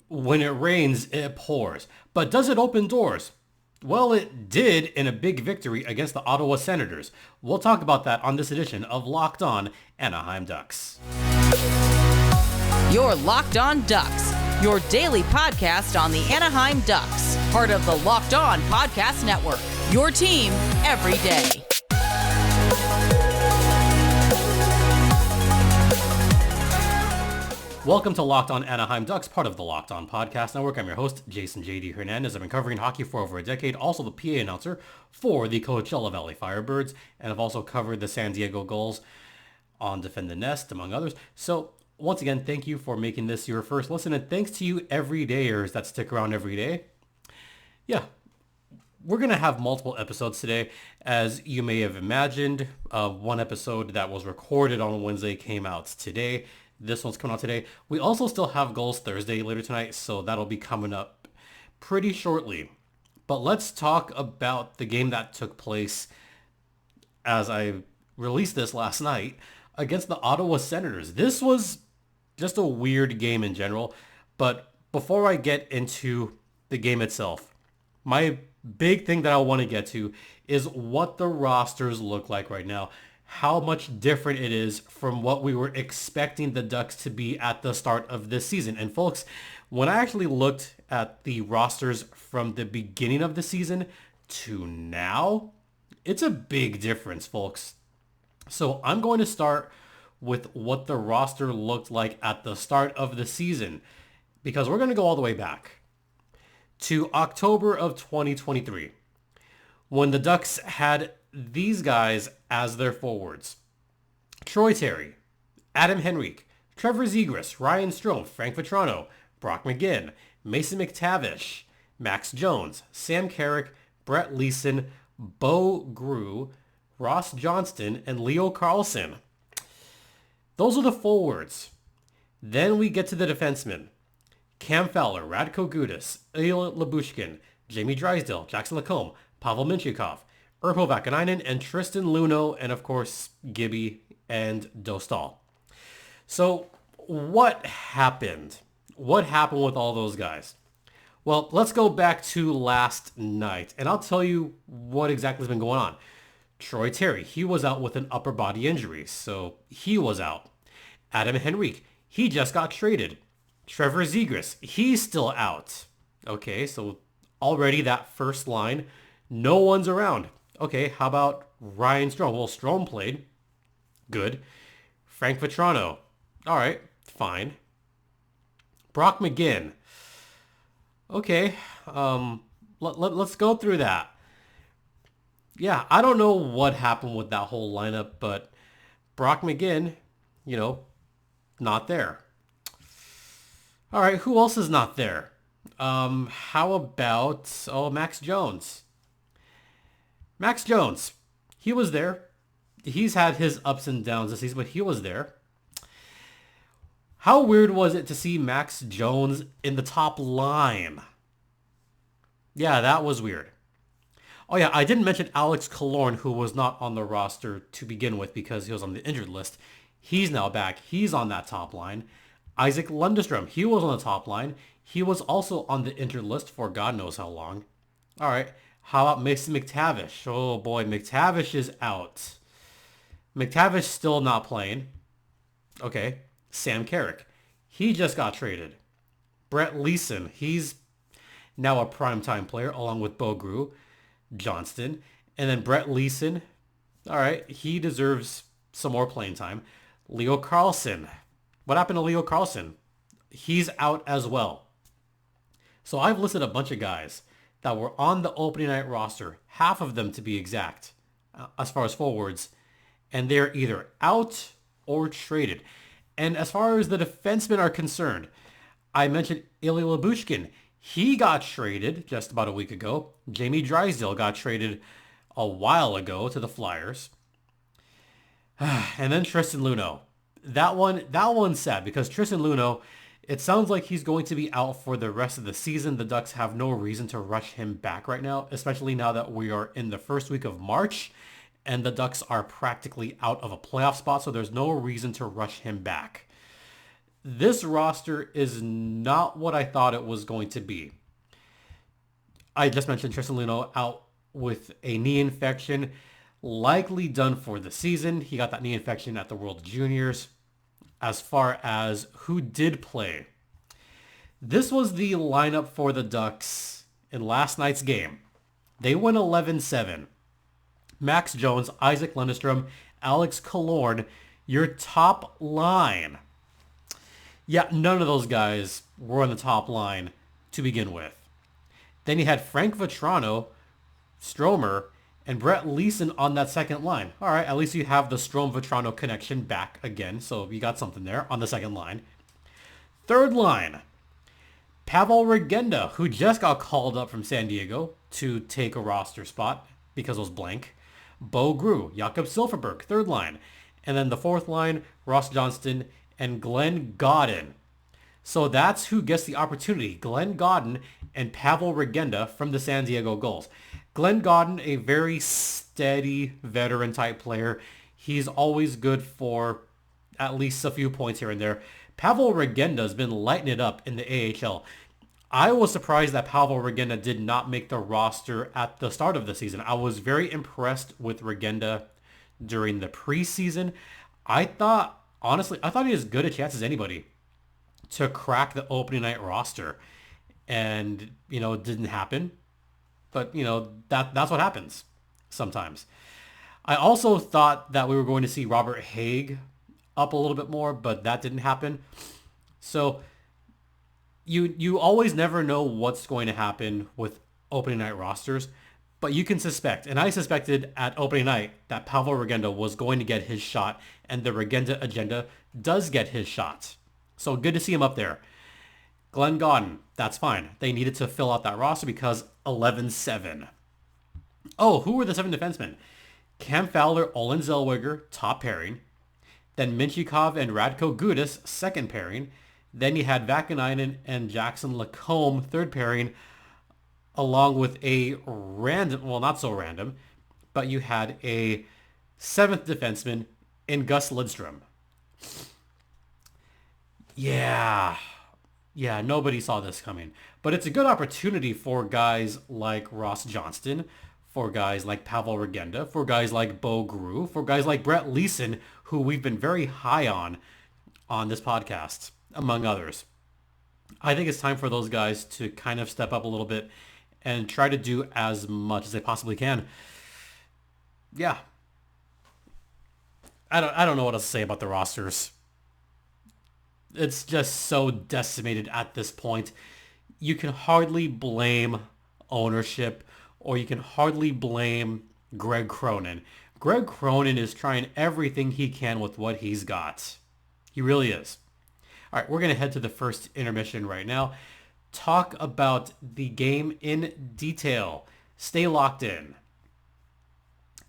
When it rains, it pours. But does it open doors? Well, it did in a big victory against the Ottawa Senators. We'll talk about that on this edition of Locked On Anaheim Ducks. You're Locked On Ducks, your daily podcast on the Anaheim Ducks, part of the Locked On Podcast Network, your team every day. Welcome to Locked On Anaheim Ducks, part of the Locked On Podcast Network. I'm your host, Jason J.D. Hernandez. I've been covering hockey for over a decade, also the PA announcer for the Coachella Valley Firebirds, and I've also covered the San Diego Gulls on Defend the Nest, among others. So, once again, thank you for making this your first listen, and thanks to you everydayers that stick around every day. Yeah, we're going to have multiple episodes today. As you may have imagined, one episode that was recorded on Wednesday came out today. This one's coming out today. We also still have Goals Thursday later tonight, so that'll be coming up pretty shortly. But let's talk about the game that took place as I released this last night against the Ottawa Senators. This was just a weird game in general, but before I get into the game itself, my big thing that I want to get to is what the rosters look like right now. How much different it is from what we were expecting the Ducks to be at the start of this season. And folks, when I actually looked at the rosters from the beginning of the season to now, it's a big difference, folks. So I'm going to start with what the roster looked like at the start of the season, because we're going to go all the way back to October of 2023, when the Ducks had these guys as their forwards: Troy Terry, Adam Henrique, Trevor Zegras, Ryan Strome, Frank Vatrano, Brock McGinn, Mason McTavish, Max Jones, Sam Carrick, Brett Leeson, Bo Grew, Ross Johnston, and Leo Carlson. Those are the forwards. Then we get to the defensemen: Cam Fowler, Radko Gudas, Ilya Lyubushkin, Jamie Drysdale, Jackson Lacombe, Pavel Mintyukov, Urho Vakanainen, and Tristan Luneau, and of course, Gibby and Dostal. So what happened? What happened with all those guys? Well, let's go back to last night, and I'll tell you what exactly has been going on. Troy Terry, he was out with an upper body injury, so he was out. Adam Henrique, he just got traded. Trevor Zegras, he's still out. Okay, so already that first line, no one's around. Okay, how about Ryan Strome? Well, Strome played. Good. Frank Vatrano. All right, fine. Brock McGinn. Okay, let's go through that. Yeah, I don't know what happened with that whole lineup, but Brock McGinn, not there. All right, who else is not there? How about, Max Jones? Max Jones, he was there. He's had his ups and downs this season, but he was there. How weird was it to see Max Jones in the top line? Yeah, that was weird. Oh yeah, I didn't mention Alex Killorn, who was not on the roster to begin with because he was on the injured list. He's now back. He's on that top line. Isaac Lundestrom, he was on the top line. He was also on the injured list for God knows how long. All right. How about Mason McTavish? Oh boy, McTavish is out. McTavish still not playing. Okay. Sam Carrick, he just got traded. Brett Leeson, he's now a primetime player along with Bo Grew, Johnston. And then Brett Leeson, all right, he deserves some more playing time. Leo Carlson. What happened to Leo Carlson? He's out as well. So I've listed a bunch of guys that were on the opening night roster, half of them to be exact, as far as forwards, and they're either out or traded. And as far as the defensemen are concerned, I mentioned Ilya Lyubushkin. He got traded just about a week ago. Jamie Drysdale got traded a while ago to the Flyers. And then Tristan Luneau. That one's sad because Tristan Luneau, it sounds like he's going to be out for the rest of the season. The Ducks have no reason to rush him back right now, especially now that we are in the first week of March and the Ducks are practically out of a playoff spot, so there's no reason to rush him back. this roster is not what I thought it was going to be. I just mentioned Tristan Luneau out with a knee infection, likely done for the season. He got that knee infection at the World Juniors. As far as who did play, this was the lineup for the Ducks in last night's game. They went 11-7. Max Jones, Isaac Lundestrom, Alex Killorn, your top line. Yeah, none of those guys were on the top line to begin with. Then you had Frank Vatrano, Stromer, and Brett Leeson on that second line. All right, at least you have the Strome-Vatrano connection back again, so you got something there on the second line. Third line, Pavel Regenda, who just got called up from San Diego to take a roster spot because it was blank. Bo Gru, Jakob Silfverberg, third line. And then the fourth line, Ross Johnston and Glenn Gaudin. So that's who gets the opportunity, Glenn Gaudin and Pavel Regenda from the San Diego Gulls. Glenn Gaudin, a very steady veteran type player. He's always good for at least a few points here and there. Pavel Regenda has been lighting it up in the AHL. I was surprised that Pavel Regenda did not make the roster at the start of the season. I was very impressed with Regenda during the preseason. I thought he had as good a chance as anybody to crack the opening night roster. And, it didn't happen. But, that's what happens sometimes. I also thought that we were going to see Robert Haig up a little bit more, but that didn't happen. So you always never know what's going to happen with opening night rosters, but you can suspect, and I suspected at opening night that Pavel Regenda was going to get his shot, and the Regenda agenda does get his shot. So good to see him up there. Glenn Gaudin, that's fine. They needed to fill out that roster because 11-7. Oh, who were the 7 defensemen? Cam Fowler, Olin Zellweger, top pairing. Then Minchikov and Radko Gudas, second pairing. Then you had Vakanainen and Jackson Lacombe, third pairing, along with a random, well, not so random, but you had a 7th defenseman in Gus Lidstrom. Yeah, nobody saw this coming. But it's a good opportunity for guys like Ross Johnston, for guys like Pavel Regenda, for guys like Bo Gru, for guys like Brett Leeson, who we've been very high on this podcast, among others. I think it's time for those guys to kind of step up a little bit and try to do as much as they possibly can. Yeah. I don't know what else to say about the rosters. It's just so decimated at this point. You can hardly blame ownership, or you can hardly blame Greg Cronin. Greg Cronin is trying everything he can with what he's got. He really is. All right, we're going to head to the first intermission right now. Talk about the game in detail. Stay locked in.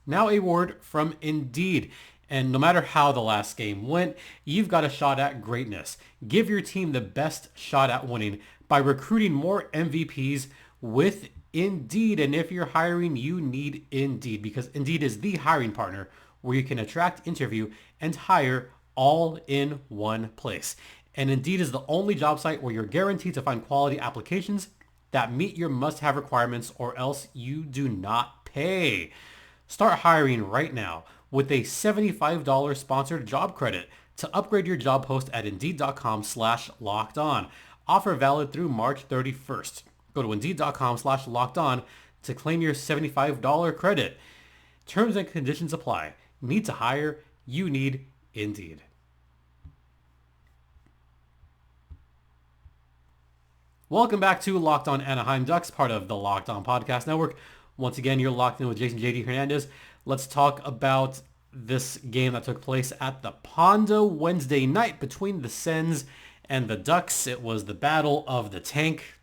Now a word from Indeed. And no matter how the last game went, you've got a shot at greatness. Give your team the best shot at winning by recruiting more MVPs with Indeed. And if you're hiring, you need Indeed, because Indeed is the hiring partner where you can attract, interview, and hire all in one place. And Indeed is the only job site where you're guaranteed to find quality applications that meet your must-have requirements, or else you do not pay. Start hiring right now with a $75 sponsored job credit to upgrade your job post at Indeed.com/lockedon. Offer valid through March 31st. Go to Indeed.com/lockedon to claim your $75 credit. Terms and conditions apply. Need to hire? You need Indeed. Welcome back to Locked On Anaheim Ducks, part of the Locked On Podcast Network. Once again, you're locked in with Jason J.D. Hernandez. Let's talk about this game that took place at the Pondo Wednesday night between the Sens and the Ducks. It was the battle of the tank.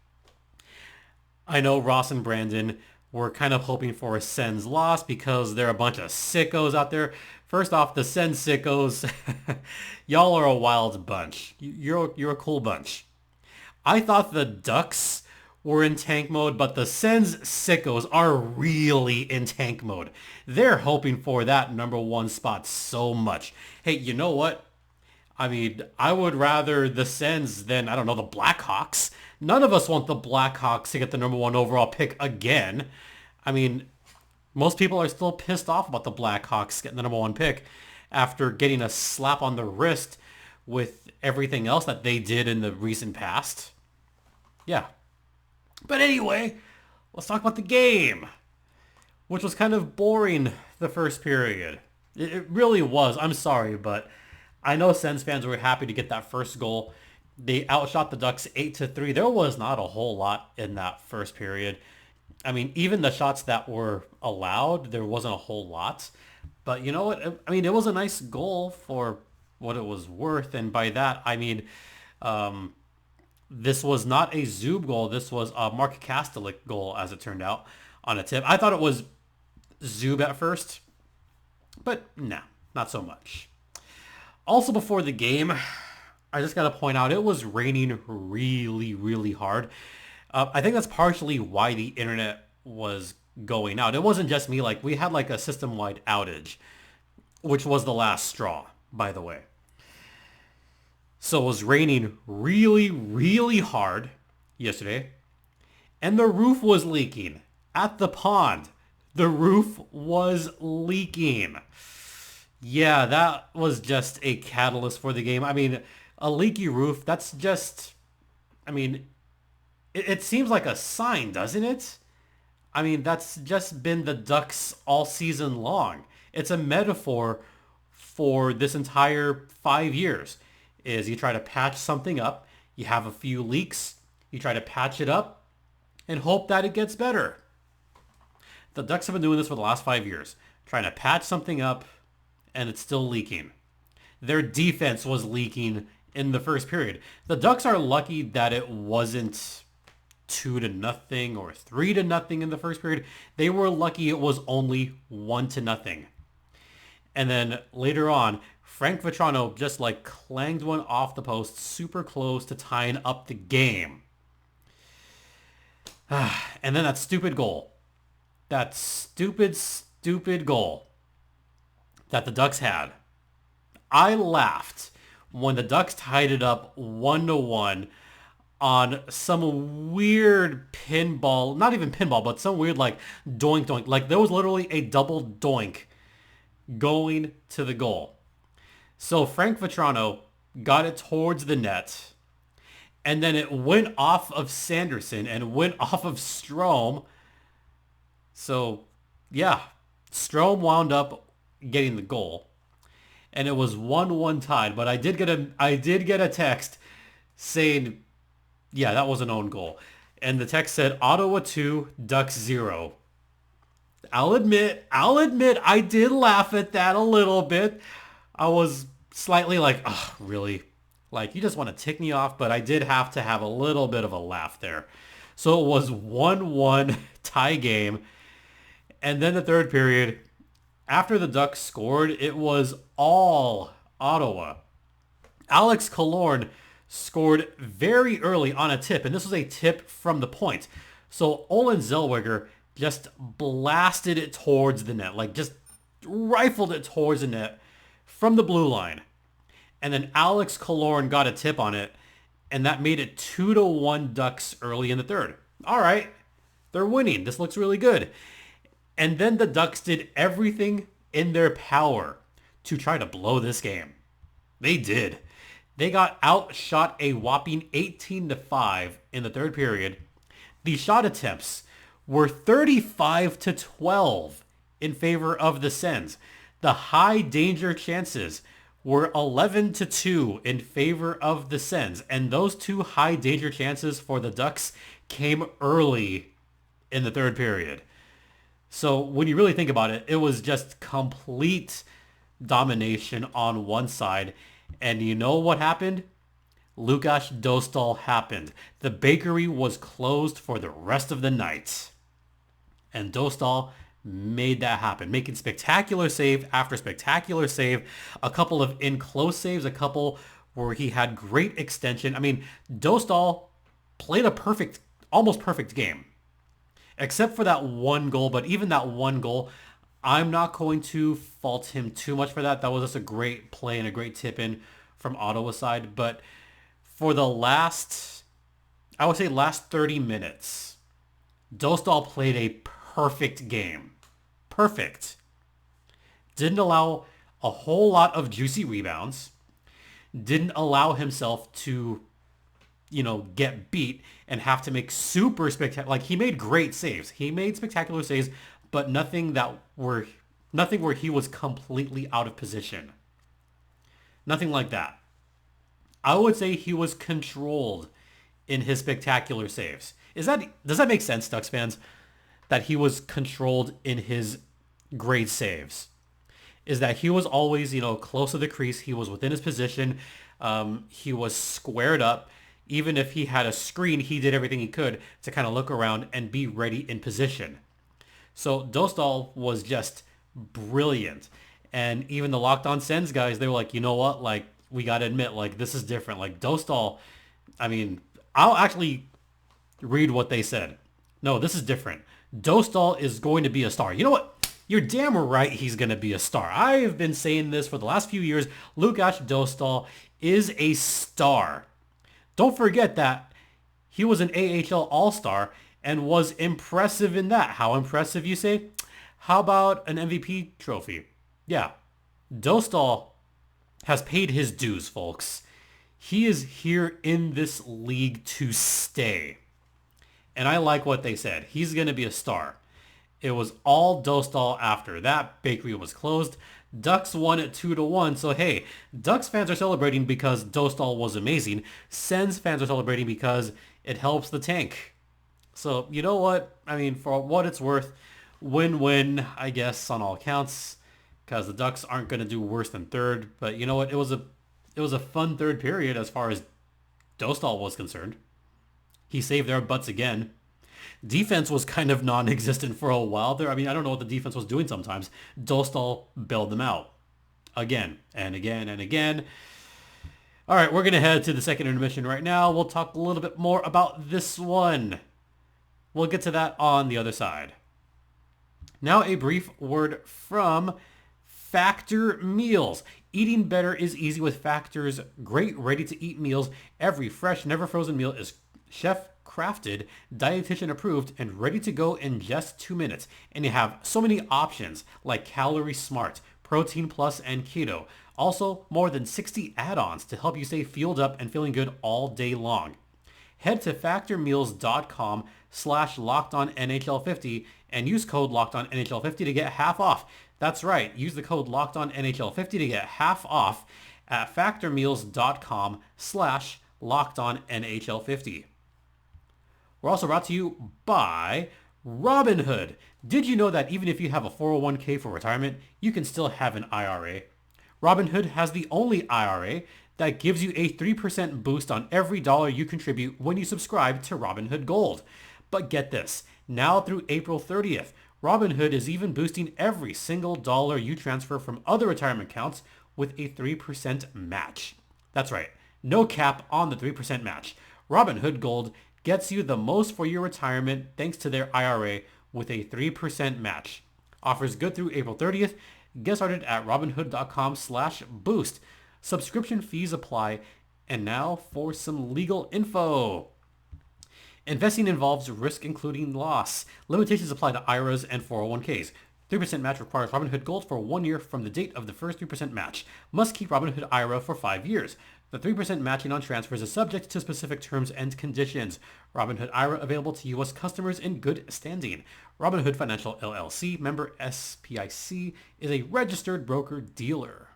I know Ross and Brandon were kind of hoping for a Sens loss because they're a bunch of sickos out there. First off, the Sens sickos, y'all are a wild bunch. You're a cool bunch. I thought the Ducks were in tank mode, but the Sens sickos are really in tank mode. They're hoping for that number 1 spot so much. Hey, you know what? I mean, I would rather the Sens than, I don't know, the Blackhawks. None of us want the Blackhawks to get the number one overall pick again. I mean, most people are still pissed off about the Blackhawks getting the number one pick after getting a slap on the wrist with everything else that they did in the recent past. Yeah. But anyway, let's talk about the game, which was kind of boring the first period. It really was. I'm sorry, but I know Sens fans were happy to get that first goal. They outshot the Ducks 8-3. There was not a whole lot in that first period. I mean, even the shots that were allowed, there wasn't a whole lot. But you know what? I mean, it was a nice goal for what it was worth. And by that, I mean, this was not a Zub goal. This was a Mark Kastelik goal, as it turned out, on a tip. I thought it was Zub at first, but nah, not so much. Also, before the game, I just got to point out, it was raining really, really hard. I think that's partially why the internet was going out. It wasn't just me. Like, we had like a system-wide outage, which was the last straw, by the way. So it was raining really, really hard yesterday, and the roof was leaking at the pond. The roof was leaking. Yeah, that was just a catalyst for the game. I mean, a leaky roof, that's just, I mean, it seems like a sign, doesn't it? I mean, that's just been the Ducks all season long. It's a metaphor for this entire 5 years. Is you try to patch something up, you have a few leaks, you try to patch it up, and hope that it gets better. The Ducks have been doing this for the last 5 years, trying to patch something up, and it's still leaking. Their defense was leaking in the first period. The Ducks are lucky that it wasn't 2-0 or 3-0 in the first period. They were lucky it was only 1-0. And then later on, Frank Vetrano just like clanged one off the post super close to tying up the game. And then that stupid goal. That stupid goal that the Ducks had. I laughed when the Ducks tied it up 1-1 on some weird pinball, not even pinball, but some weird like doink doink. Like there was literally a double doink going to the goal. So Frank Vetrano got it towards the net, and then it went off of Sanderson and went off of Strome. So yeah, Strome wound up getting the goal, and it was 1-1 tied. But I did get a text saying, yeah, that was an own goal, and the text said Ottawa 2, Ducks 0. I'll admit, I did laugh at that a little bit. I was slightly like, oh, really? Like, you just want to tick me off, but I did have to have a little bit of a laugh there. So it was 1-1 tie game. And then the third period, after the Ducks scored, it was all Ottawa. Alex Killorn scored very early on a tip, and this was a tip from the point. So Olen Zellweger just blasted it towards the net, like just rifled it towards the net from the blue line. And then Alex Killorn got a tip on it, and that made it 2-1 Ducks early in the third. All right, they're winning. This looks really good. And then the Ducks did everything in their power to try to blow this game. They did. They got outshot a whopping 18-5 in the third period. The shot attempts were 35-12 in favor of the Sens. The high danger chances were 11-2 in favor of the Sens. And those two high danger chances for the Ducks came early in the third period. So when you really think about it, it was just complete domination on one side. And you know what happened? Lukas Dostal happened. The bakery was closed for the rest of the night. And Dostal made that happen, making spectacular save after spectacular save, a couple of in close saves, a couple where he had great extension. I mean, Dostal played a perfect, almost perfect game, except for that one goal. But even that one goal, I'm not going to fault him too much for that. That was just a great play and a great tip in from Ottawa side, but for the last, I would say last 30 minutes, Dostal played a perfect game. Perfect. Didn't allow a whole lot of juicy rebounds. Didn't allow himself to, get beat and have to make super spectacular. Like, he made great saves. He made spectacular saves, but nothing where he was completely out of position. Nothing like that. I would say he was controlled in his spectacular saves. Does that make sense, Ducks fans? That he was controlled in his great saves. Is that he was always, close to the crease. He was within his position. He was squared up. Even if he had a screen, he did everything he could to kind of look around and be ready in position. So Dostal was just brilliant. And even the Locked On Sens guys, they were like, you know what? Like, we got to admit, like, this is different. Like, Dostal, I mean, I'll actually read what they said. No, this is different. Dostal is going to be a star. You know what? You're damn right he's going to be a star. I have been saying this for the last few years. Lukas Dostal is a star. Don't forget that he was an AHL All-Star and was impressive in that. How impressive, you say? How about an MVP trophy? Yeah. Dostal has paid his dues, folks. He is here in this league to stay. And I like what they said. He's going to be a star. It was all Dostal after. That bakery was closed. Ducks won at 2-1. So hey, Ducks fans are celebrating because Dostal was amazing. Sens fans are celebrating because it helps the tank. So you know what? I mean, for what it's worth, win-win, I guess, on all counts. Because the Ducks aren't going to do worse than third. But you know what? It was a fun third period as far as Dostal was concerned. He saved their butts again. Defense was kind of non-existent for a while there. I mean, I don't know what the defense was doing sometimes. Dostal bailed them out. Again, and again, and again. All right, we're going to head to the second intermission right now. We'll talk a little bit more about this one. We'll get to that on the other side. Now a brief word from Factor Meals. Eating better is easy with Factor's great ready-to-eat meals. Every fresh, never frozen meal is chef-crafted, dietitian approved, and ready to go in just 2 minutes. And you have so many options like Calorie Smart, Protein Plus, and Keto. Also, more than 60 add-ons to help you stay fueled up and feeling good all day long. Head to factormeals.com/LockedOnNHL50 and use code LockedOnNHL50 to get half off. That's right. Use the code LockedOnNHL50 to get half off at factormeals.com/LockedOnNHL50. We're also brought to you by Robinhood. Did you know that even if you have a 401k for retirement, you can still have an IRA? Robinhood has the only IRA that gives you a 3% boost on every dollar you contribute when you subscribe to Robinhood Gold. But get this, now through April 30th, Robinhood is even boosting every single dollar you transfer from other retirement accounts with a 3% match. That's right, no cap on the 3% match. Robinhood Gold gets you the most for your retirement thanks to their IRA with a 3% match. Offers good through April 30th. Get started at robinhood.com/boost. Subscription fees apply. And now for some legal info. Investing involves risk including loss. Limitations apply to IRAs and 401ks. 3% match requires Robinhood Gold for 1 year from the date of the first 3% match. Must keep Robinhood IRA for 5 years. The 3% matching on transfers is subject to specific terms and conditions. Robinhood IRA available to U.S. customers in good standing. Robinhood Financial LLC, member SPIC, is a registered broker-dealer.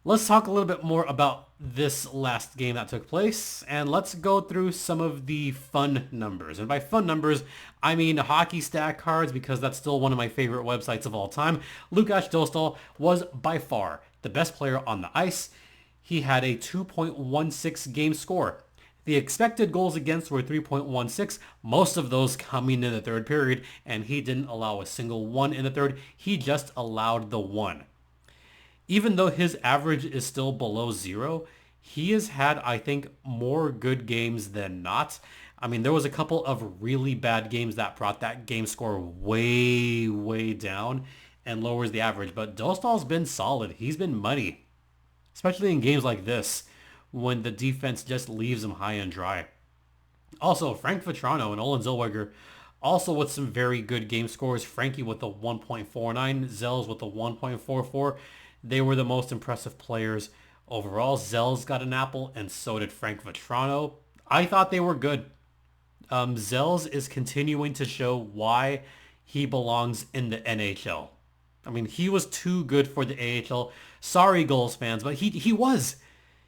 Let's talk a little bit more about this last game that took place, and let's go through some of the fun numbers. And by fun numbers, I mean hockey stat cards, because that's still one of my favorite websites of all time. Lukas Dostal was by far the best player on the ice. He had a 2.16 game score. The expected goals against were 3.16, most of those coming in the third period, and he didn't allow a single one in the third. He just allowed the one. Even though his average is still below 0, he has had, I think, more good games than not. I mean, there was a couple of really bad games that brought that game score way, way down and lowers the average. But Dostal's been solid. He's been money. especially in games like this when the defense just leaves them high and dry. Also, Frank Vetrano and Olin Zellweger also with some very good game scores. Frankie with the 1.49, Zells with the 1.44. They were the most impressive players overall. Zells got an apple and so did Frank Vetrano. I thought they were good. Zells is continuing to show why he belongs in the NHL. I mean, he was too good for the AHL. Sorry, Gulls fans, but he was.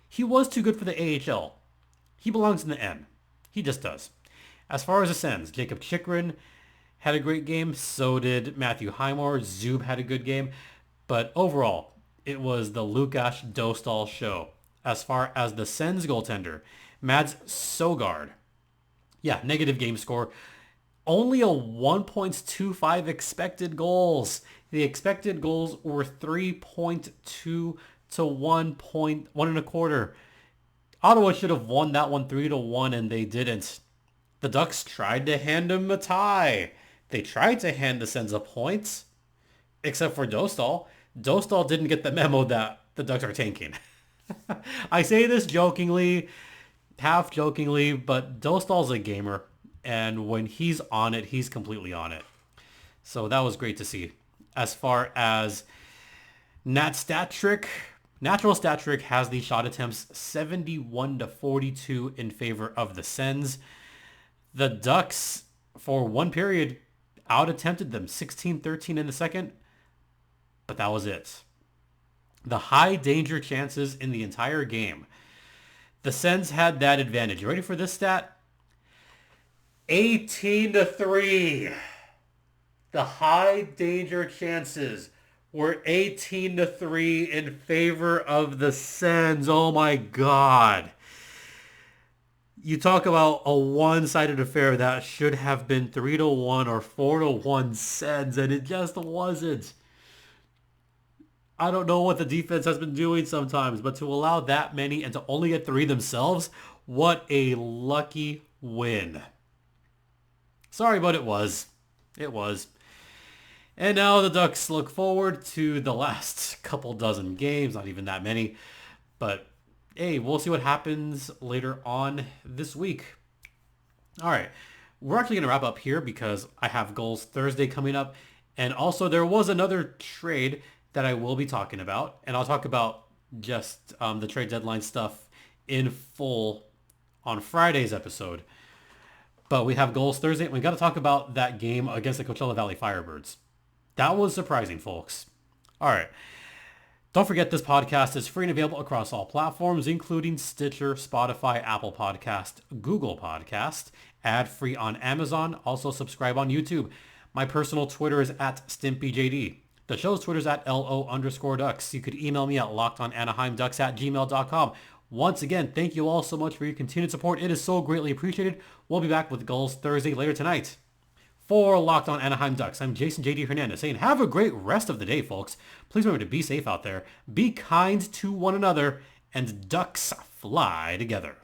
He was too good for the AHL. He belongs in the N. He just does. As far as the Sens, Jacob Chychrun had a great game. So did Matthew Highmore. Zub had a good game. But overall, it was the Lukas Dostal show. As far as the Sens goaltender, Mads Søgaard. Yeah, negative game score. Only a 1.25 expected goals. The expected goals were 3.2 to 1.125. Ottawa should have won that one 3-1 and they didn't. The Ducks tried to hand him a tie. They tried to hand the Sens a point, except for Dostal. Dostal didn't get the memo that the Ducks are tanking. I say this jokingly, half jokingly, but Dostal's a gamer, and when he's on it, he's completely on it. So that was great to see. As far as Natural Stat Trick has the shot attempts 71-42 in favor of the Sens. The Ducks, for one period, out-attempted them 16-13 in the second, but that was it. The high danger chances in the entire game. The Sens had that advantage. You ready for this stat? 18-3. The high danger chances were 18-3 in favor of the Sens. Oh my God. You talk about a one-sided affair that should have been 3-1 or 4-1 Sens, and it just wasn't. I don't know what the defense has been doing sometimes, but to allow that many and to only get 3 themselves, what a lucky win. Sorry, but it was. It was. And now the Ducks look forward to the last couple dozen games, not even that many, but hey, we'll see what happens later on this week. All right, we're actually going to wrap up here because I have Goals Thursday coming up. And also there was another trade that I will be talking about. And I'll talk about just the trade deadline stuff in full on Friday's episode. But we have Goals Thursday. We got to talk about that game against the Coachella Valley Firebirds. That was surprising, folks. All right. Don't forget this podcast is free and available across all platforms, including Stitcher, Spotify, Apple Podcast, Google Podcast, ad-free on Amazon. Also subscribe on YouTube. My personal Twitter is @StimpyJD. The show's Twitter is @LO_Ducks. You could email me at lockedonanaheimducks@gmail.com. Once again, thank you all so much for your continued support. It is so greatly appreciated. We'll be back with Goals Thursday later tonight. For Locked On Anaheim Ducks, I'm Jason JD Hernandez saying have a great rest of the day, folks. Please remember to be safe out there, be kind to one another, and Ducks fly together.